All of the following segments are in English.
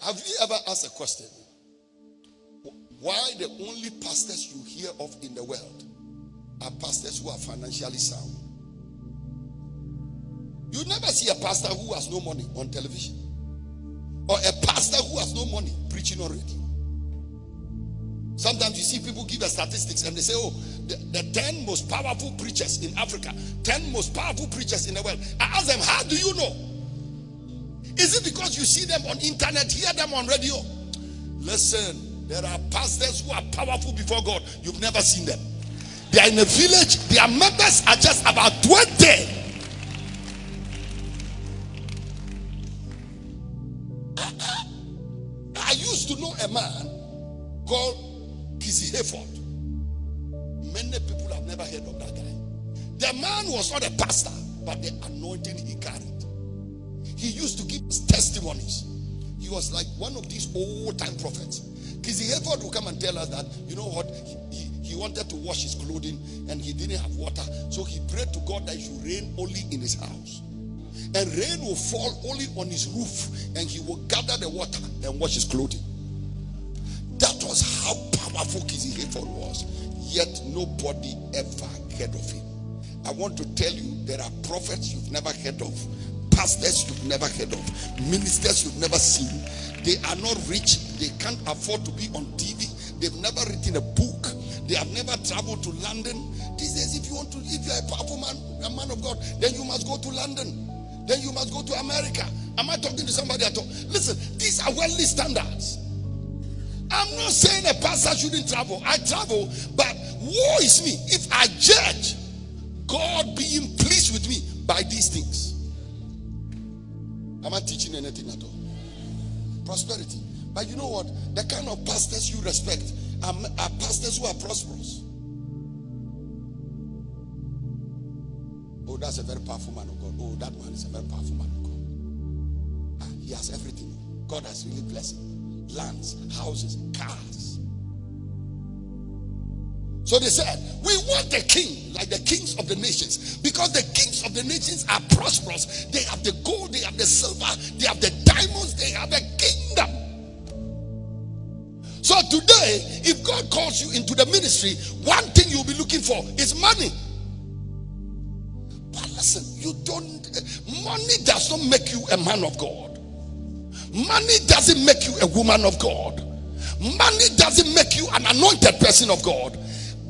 Have you ever asked a question? Why the only pastors you hear of in the world are pastors who are financially sound? You never see a pastor who has no money on television, or a pastor who has no money preaching on radio. Sometimes you see people give the statistics and they say, oh, the 10 most powerful preachers in Africa, 10 most powerful preachers in the world. I ask them, how do you know? Is it because you see them on internet, hear them on radio? Listen, there are pastors who are powerful before God. You've never seen them. They are in a village. Their members are just about 20. I used to know a man called Kizzy Hayford. Many people have never heard of that guy. The man was not a pastor, but the anointing he carried. He used to give us testimonies. He was like one of these old-time prophets. Kizzy Hayford will come and tell us that, you know what, he wanted to wash his clothing and he didn't have water. So he prayed to God that it should rain only in his house. And rain will fall only on his roof, and he will gather the water and wash his clothing. That was how powerful Kizzy Hayford was. Yet nobody ever heard of him. I want to tell you, there are prophets you've never heard of, pastors you've never heard of, ministers you've never seen. They are not rich. They can't afford to be on TV. They've never written a book. They have never traveled to London. These days, if you're a powerful man, a man of God, then you must go to London. Then you must go to America. Am I talking to somebody at all? Listen, these are worldly standards. I'm not saying a pastor shouldn't travel. I travel, but woe is me if I judge God being pleased with me by these things. Am I teaching anything at all? Prosperity. But you know what? The kind of pastors you respect are pastors who are prosperous. Oh, that's a very powerful man of God. Oh, that man is a very powerful man of God. He has everything. God has really blessed him. Lands, houses, cars. So they said, we want a king like the kings of the nations, because the kings of the nations are prosperous. They have the gold, they have the silver, they have the diamonds, they have a kingdom. So today, if God calls you into the ministry, one thing you'll be looking for is money. But listen, money does not make you a man of God. Money doesn't make you a woman of God. Money doesn't make you an anointed person of God.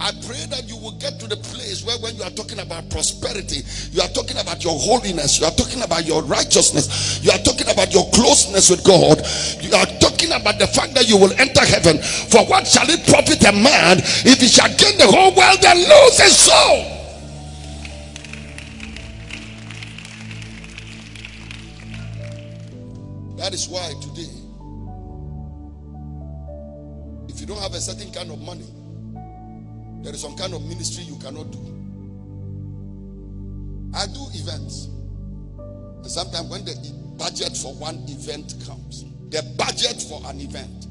I pray that you will get to the place where when you are talking about prosperity, you are talking about your holiness, you are talking about your righteousness, you are talking about your closeness with God, you are talking about the fact that you will enter heaven. For what shall it profit a man if he shall gain the whole world and lose his soul? That is why today, if you don't have a certain kind of money, there is some kind of ministry you cannot do. I do events. And sometimes when the budget for one event comes, the budget for an event,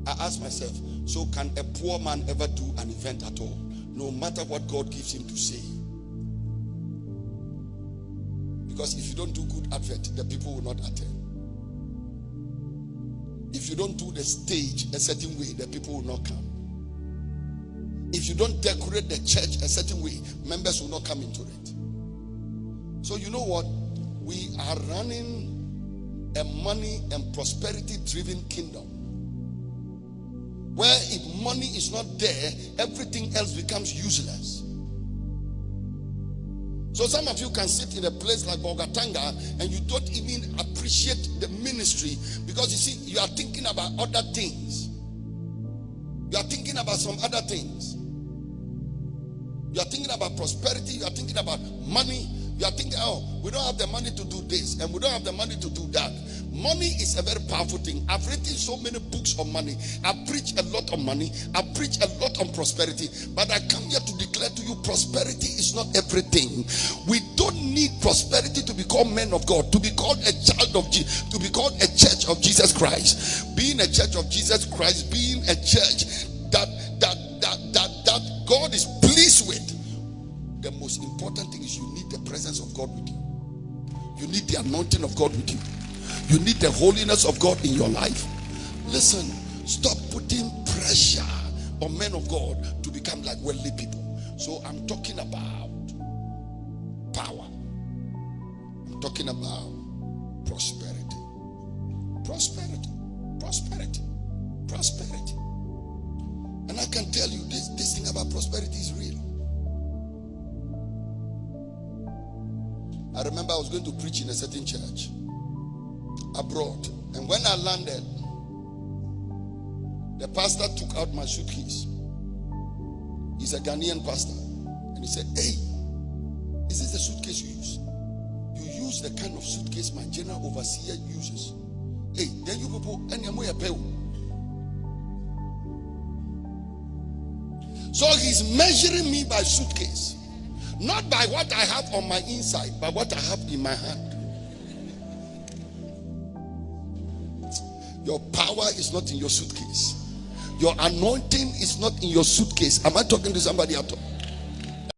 I ask myself, so can a poor man ever do an event at all? No matter what God gives him to say. Because if you don't do good advert, the people will not attend. If you don't do the stage a certain way, the people will not come. If you don't decorate the church a certain way, members will not come into it. So you know what? We are running a money and prosperity driven kingdom, where if money is not there, everything else becomes useless. So some of you can sit in a place like Bogatanga and you don't even appreciate the ministry, because you see, you are thinking about other things. You are thinking about some other things. You are thinking about prosperity. You are thinking about money. You are thinking, oh, we don't have the money to do this and we don't have the money to do that. Money is a very powerful thing. I've written so many books on money. I preach a lot on money. I preach a lot on prosperity. But I come here to declare to you, prosperity is not everything. We don't need prosperity to be called men of God, to be called a child of Jesus, to be called a church of Jesus Christ. Being a church of Jesus Christ, being a church that God is pleased with. The most important thing is you need the presence of God with you. You need the anointing of God with you. You need the holiness of God in your life. Listen, stop putting pressure on men of God to become like worldly people. So I'm talking about power. I'm talking about prosperity. Prosperity. Prosperity. Prosperity. And I can tell you this thing about prosperity is real. I remember I was going to preach in a certain church abroad. And when I landed, the pastor took out my suitcase. He's a Ghanaian pastor. And he said, hey, is this the suitcase you use? You use the kind of suitcase my general overseer uses. Hey, then you people, so he's measuring me by suitcase. Not by what I have on my inside, but what I have in my hand. Your power is not in your suitcase. Your anointing is not in your suitcase. Am I talking to somebody at all?